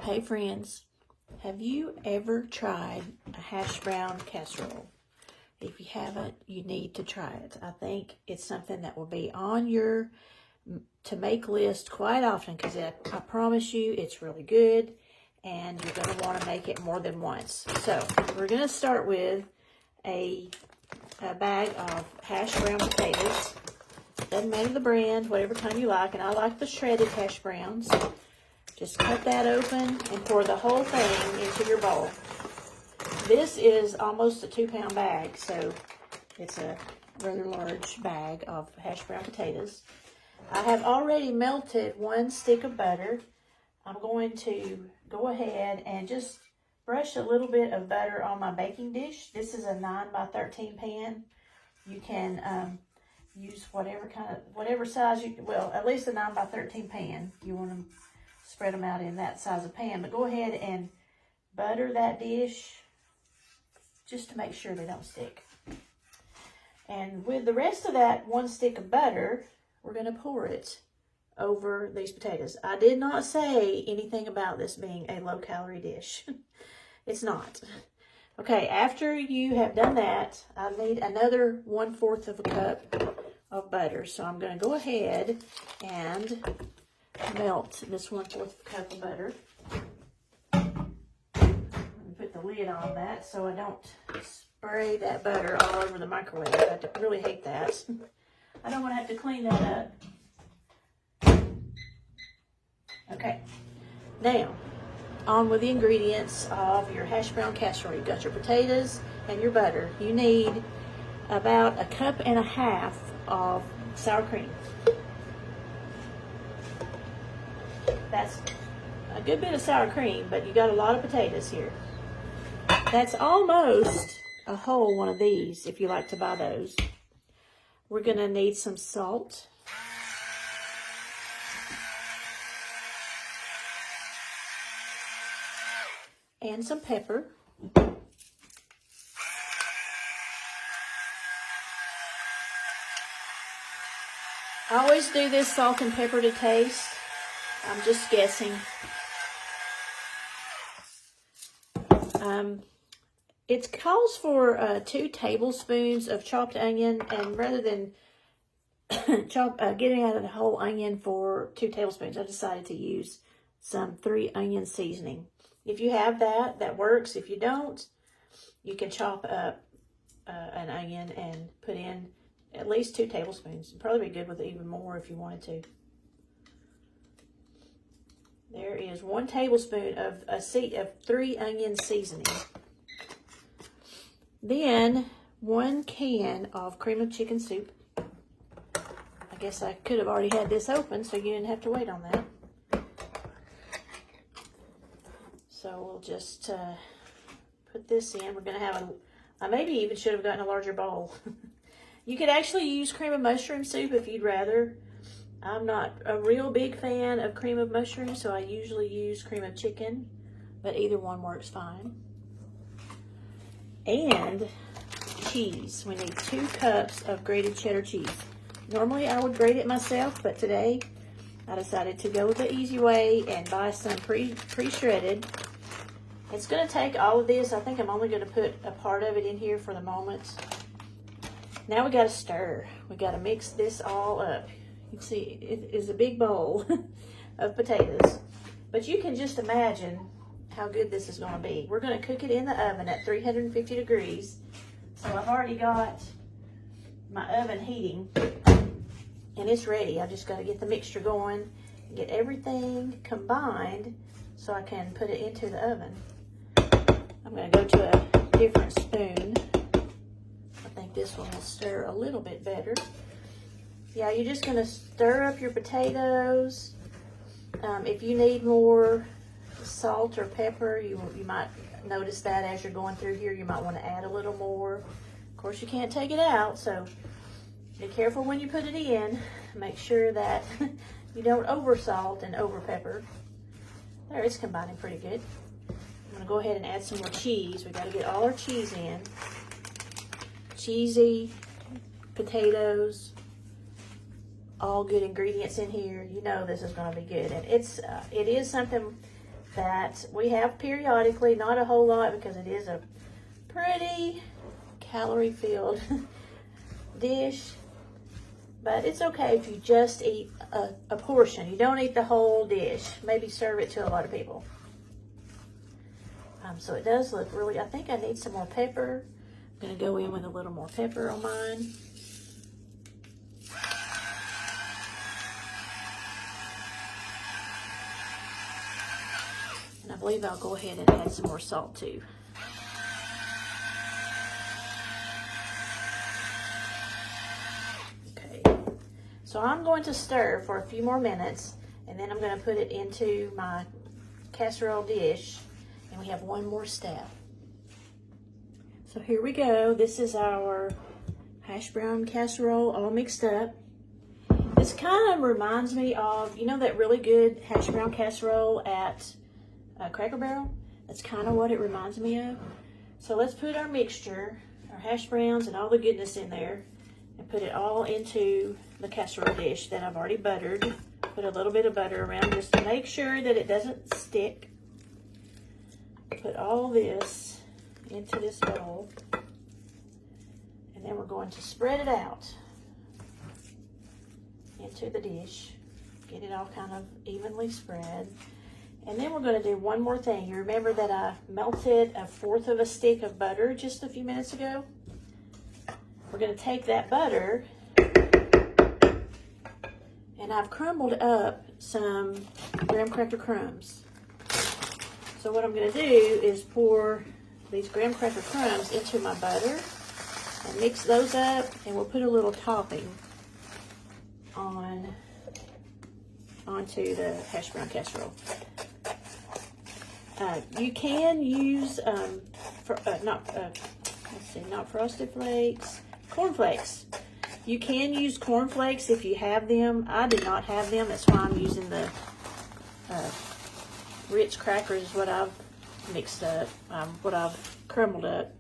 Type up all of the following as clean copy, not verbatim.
Hey friends, have you ever tried a hash brown casserole? If you haven't, you need to try it. I think it's something that will be on your to make list quite often because I promise you it's really good and you're going to want to make it more than once. So we're going to start with a bag of hash brown potatoes. Doesn't matter the brand, whatever kind you like, and I like the shredded hash browns. Just cut that open and pour the whole thing into your bowl. This is almost a 2-pound bag, so it's a rather large bag of hash brown potatoes. I have already melted 1 stick of butter. I'm going to go ahead and just brush a little bit of butter on my baking dish. This is a 9x13 pan. You can use whatever size at least a 9x13 pan. You want to spread them out in that size of pan, but go ahead and butter that dish just to make sure they don't stick. And with the rest of that 1 stick of butter, we're going to pour it over these potatoes. I did not say anything about this being a low-calorie dish. It's not. Okay, after you have done that, I need another 1/4 of a cup of butter. So I'm going to go ahead and melt this 1/4 cup of butter. Put the lid on that so I don't spray that butter all over the microwave. I really hate that. I don't want to have to clean that up. Okay, now on with the ingredients of your hash brown casserole. You've got your potatoes and your butter. You need about 1.5 cups of sour cream. That's a good bit of sour cream, but you got a lot of potatoes here. That's almost a whole one of these if you like to buy those. We're going to need some salt. And some pepper. I always do this salt and pepper to taste. I'm just guessing. It calls for 2 tablespoons of chopped onion, and rather than getting out of the whole onion for 2 tablespoons, I decided to use some 3 onion seasoning. If you have that, that works. If you don't, you can chop up an onion and put in at least 2 tablespoons. It'd probably be good with even more if you wanted to. There is 1 tablespoon of 3 onion seasoning. Then 1 can of cream of chicken soup. I guess I could have already had this open so you didn't have to wait on that. So we'll just put this in. We're going to have I maybe even should have gotten a larger bowl. You could actually use cream of mushroom soup if you'd rather. I'm not a real big fan of cream of mushroom, so I usually use cream of chicken, but either one works fine. And cheese. We need 2 cups of grated cheddar cheese. Normally I would grate it myself, but today I decided to go the easy way and buy some pre-shredded. It's going to take all of this. I think I'm only going to put a part of it in here for the moment. Now we got to stir. We got to mix this all up. You can see it is a big bowl of potatoes. But you can just imagine how good this is going to be. We're going to cook it in the oven at 350 degrees. So I've already got my oven heating and it's ready. I just got to get the mixture going and get everything combined so I can put it into the oven. I'm going to go to a different spoon. I think this one will stir a little bit better. Yeah, you're just going to stir up your potatoes. If you need more salt or pepper, you might notice that as you're going through here. You might want to add a little more. Of course, you can't take it out, so be careful when you put it in. Make sure that you don't over salt and over pepper. There, it's combining pretty good. I'm going to go ahead and add some more cheese. We got to get all our cheese in. Cheesy potatoes. All good ingredients in here. You know this is going to be good. And it is something that we have periodically, not a whole lot because it is a pretty calorie-filled dish, but it's okay if you just eat a portion. You don't eat the whole dish. Maybe serve it to a lot of people. So it does look really, I think I need some more pepper. I'm going to go in with a little more pepper on mine. And I believe I'll go ahead and add some more salt too. Okay, so I'm going to stir for a few more minutes, and then I'm going to put it into my casserole dish. And we have one more step. So here we go. This is our Hashbrown casserole all mixed up. This kind of reminds me of, you know, that really good Hashbrown casserole at Cracker Barrel? That's kind of what it reminds me of. So let's put our mixture, our hash browns and all the goodness in there, and put it all into the casserole dish that I've already buttered. Put a little bit of butter around just to make sure that it doesn't stick. Put all this into this bowl, and then we're going to spread it out into the dish. Get it all kind of evenly spread. And then we're going to do one more thing. You remember that I melted 1/4 of a stick of butter just a few minutes ago? We're going to take that butter, and I've crumbled up some graham cracker crumbs. So what I'm going to do is pour these graham cracker crumbs into my butter and mix those up, and we'll put a little topping onto the Hashbrown casserole. You can use not frosted flakes, cornflakes. You can use cornflakes if you have them. I do not have them. That's why I'm using the Ritz crackers is what I've mixed up, what I've crumbled up.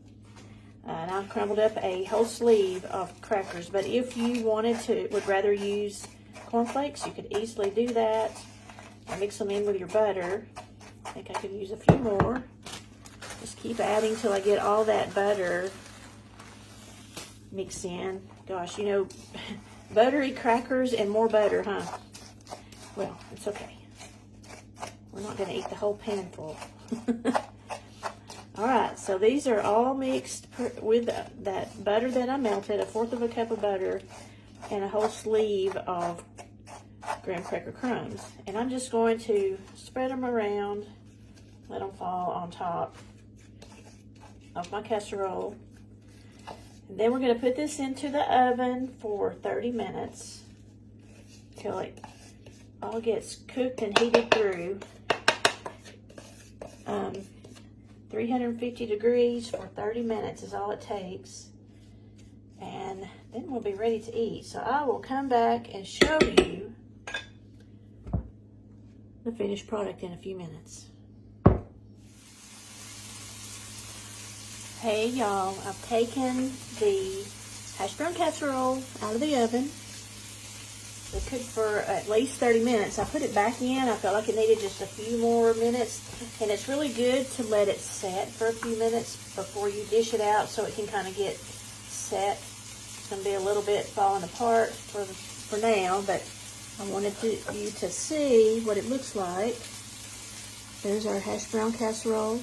And I've crumbled up a whole sleeve of crackers. But if you would rather use cornflakes, you could easily do that and mix them in with your butter. I think I could use a few more. Just keep adding till I get all that butter mixed in. Gosh, you know, buttery crackers and more butter, huh? Well, it's okay. We're not going to eat the whole pan full. All right, so these are all mixed with that butter that I melted, 1/4 of a cup of butter, and a whole sleeve of graham cracker crumbs. And I'm just going to spread them around, let them fall on top of my casserole. And then we're going to put this into the oven for 30 minutes till it all gets cooked and heated through. 350 degrees for 30 minutes is all it takes. And then we'll be ready to eat. So I will come back and show you the finished product in a few minutes. Hey y'all, I've taken the Hashbrown casserole out of the oven. It cooked for at least 30 minutes. I put it back in. I felt like it needed just a few more minutes. And it's really good to let it set for a few minutes before you dish it out so it can kind of get set. It's going to be a little bit falling apart for now, but I wanted you to see what it looks like. There's our Hashbrown casserole.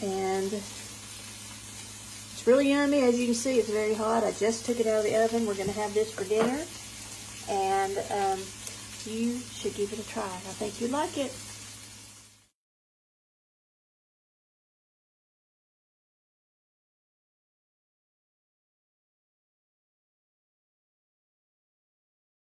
And it's really yummy. As you can see, it's very hot. I just took it out of the oven. We're going to have this for dinner. And you should give it a try. I think you'd like it.